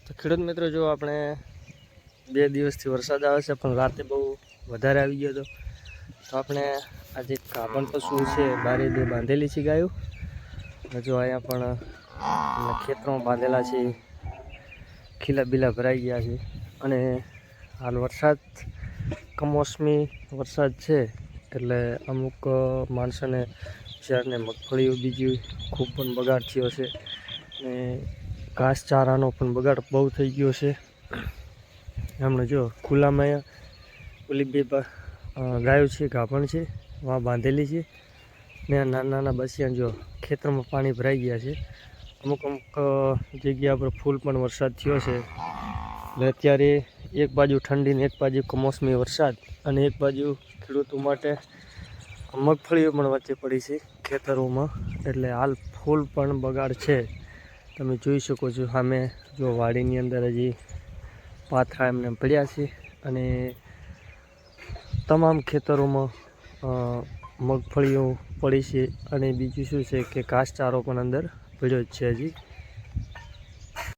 તો ખેડૂત મિત્રો, જો આપણે 2 દિવસથી વરસાદ આવે છે, પણ રાતે બહુ વધારે આવી ગયો હતો. તો આપણે આજે ગાભણ પશુ છે, બારે 2 બાંધેલી છે ગાયો. જો અહીંયા પણ ખેતરમાં બાંધેલા છે, ખીલા બીલા ભરાઈ ગયા છે. અને હાલ વરસાદ કમોસમી વરસાદ છે, એટલે અમુક માણસોને બિચારાને મગફળીઓ બીજી ખૂબ પણ બગાડ થયો છે. ને ઘાસચારાનો પણ બગાડ બહુ થઈ ગયો છે. હમણાં જો ખુલ્લામાં ઓલી 2 ગાયો છે, ગાભણ છે, વાં બાંધેલી છે. ને નાના નાના બસિયા જો ખેતરમાં પાણી ભરાઈ ગયા છે. અમુક જગ્યા પર ફૂલ પણ વરસાદ થયો છે. એટલે અત્યારે એક બાજુ ઠંડી ને એક બાજુ કમોસમી વરસાદ, અને એક બાજુ ખેડૂતો માટે મગફળીઓ પણ વચ્ચે પડી છે ખેતરોમાં. એટલે હાલ ફૂલ પણ બગાડ છે. તમે જોઈ શકો છો સામે, જો વાડીની અંદર હજી પાથરા એમને પડ્યા છે. અને તમામ ખેતરોમાં મગફળીઓ પડી છે. અને બીજું શું છે કે ઘાસચારો પણ અંદર પડ્યો જ છે હજી.